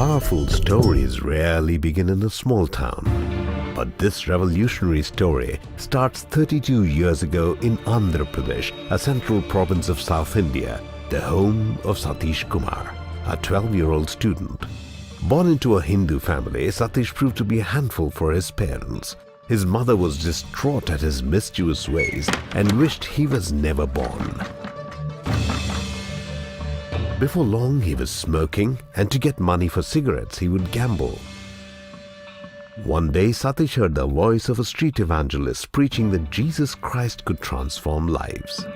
Powerful stories rarely begin in a small town. But this revolutionary story starts 32 years ago in Andhra Pradesh, a central province of South India, the home of Satish Kumar, a 12-year-old student. Born into a Hindu family, Satish proved to be a handful for his parents. His mother was distraught at his mischievous ways and wished he was never born. Before long, he was smoking, and to get money for cigarettes, he would gamble. One day, Satish heard the voice of a street evangelist preaching that Jesus Christ could transform lives.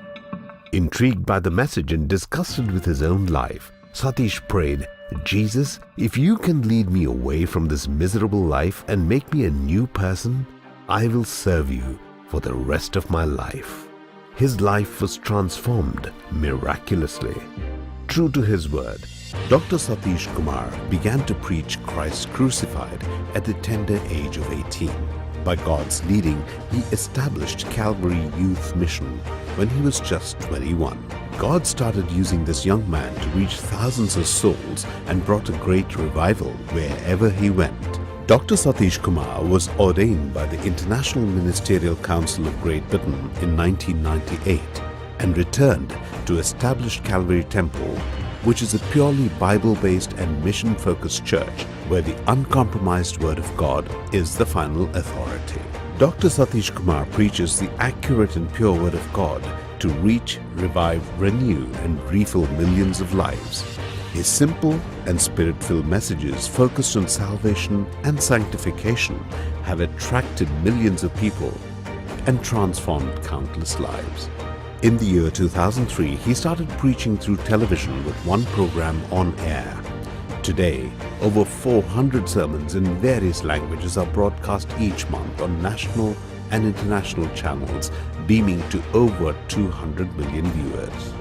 Intrigued by the message and disgusted with his own life, Satish prayed, "Jesus, if you can lead me away from this miserable life and make me a new person, I will serve you for the rest of my life." His life was transformed miraculously. True to his word, Dr. Satish Kumar began to preach Christ crucified at the tender age of 18. By God's leading, he established Calvary Youth Mission when he was just 21. God started using this young man to reach thousands of souls and brought a great revival wherever he went. Dr. Satish Kumar was ordained by the International Ministerial Council of Great Britain in 1998 and returned to establish Calvary Temple, which is a purely Bible-based and mission-focused church where the uncompromised Word of God is the final authority. Dr. Satish Kumar preaches the accurate and pure Word of God to reach, revive, renew, and refill millions of lives. His simple and spirit-filled messages focused on salvation and sanctification have attracted millions of people and transformed countless lives. In the year 2003, he started preaching through television with one program on air. Today, over 400 sermons in various languages are broadcast each month on national and international channels, beaming to over 200 million viewers.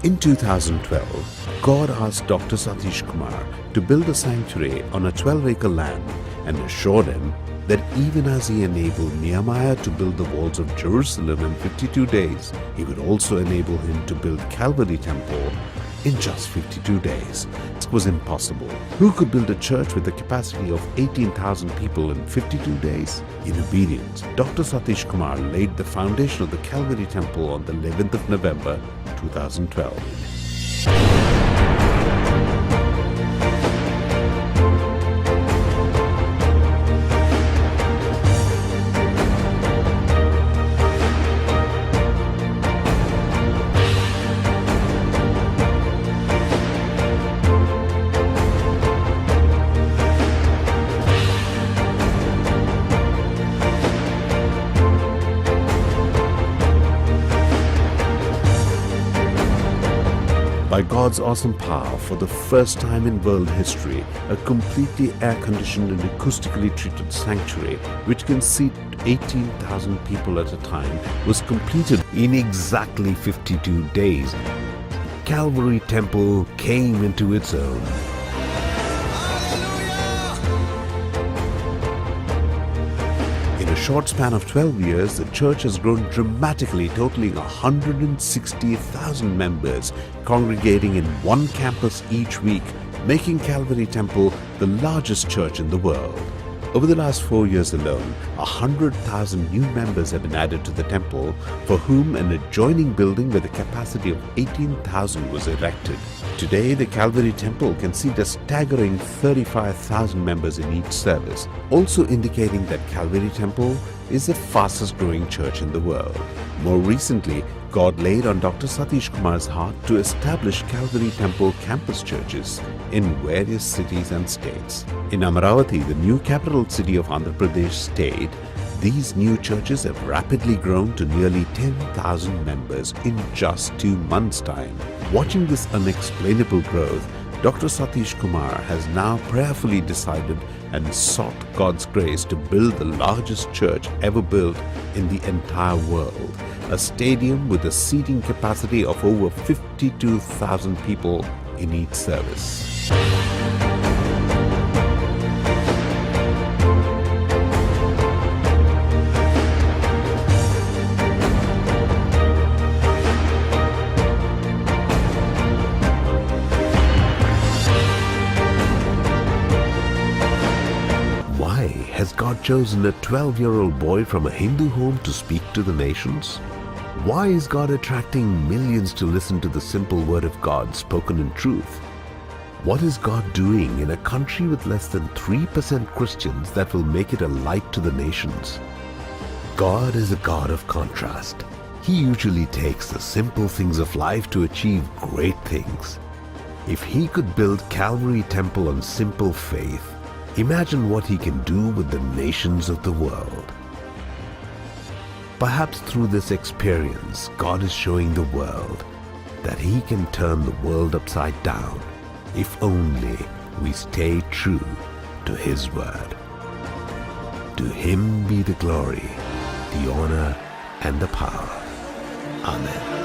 In 2012, God asked Dr. Satish Kumar to build a sanctuary on a 12-acre land and assured him that even as he enabled Nehemiah to build the walls of Jerusalem in 52 days, he would also enable him to build Calvary Temple in just 52 days. It was impossible. Who could build a church with a capacity of 18,000 people in 52 days? In obedience, Dr. Satish Kumar laid the foundation of the Calvary Temple on the 11th of November 2012. By God's awesome power, for the first time in world history, a completely air-conditioned and acoustically treated sanctuary, which can seat 18,000 people at a time, was completed in exactly 52 days. Calvary Temple came into its own. In a short span of 12 years, the church has grown dramatically, totaling 160,000 members, congregating in one campus each week, making Calvary Temple the largest church in the world. Over the last 4 years alone, 100,000 new members have been added to the temple, for whom an adjoining building with a capacity of 18,000 was erected. Today, the Calvary Temple can seat a staggering 35,000 members in each service, also indicating that Calvary Temple is the fastest growing church in the world. More recently, God laid on Dr. Satish Kumar's heart to establish Calvary Temple campus churches in various cities and states. In Amaravati, the new capital city of Andhra Pradesh state, these new churches have rapidly grown to nearly 10,000 members in just 2 months' time. Watching this unexplainable growth, Dr. Satish Kumar has now prayerfully decided and sought God's grace to build the largest church ever built in the entire world, a stadium with a seating capacity of over 52,000 people in each service. has God chosen a 12-year-old boy from a Hindu home to speak to the nations? Why is God attracting millions to listen to the simple word of God spoken in truth? What is God doing in a country with less than 3% Christians that will make it a light to the nations? God is a God of contrast. He usually takes the simple things of life to achieve great things. If He could build Calvary Temple on simple faith, imagine what He can do with the nations of the world. Perhaps through this experience, God is showing the world that He can turn the world upside down if only we stay true to His word. To Him be the glory, the honor, and the power. Amen.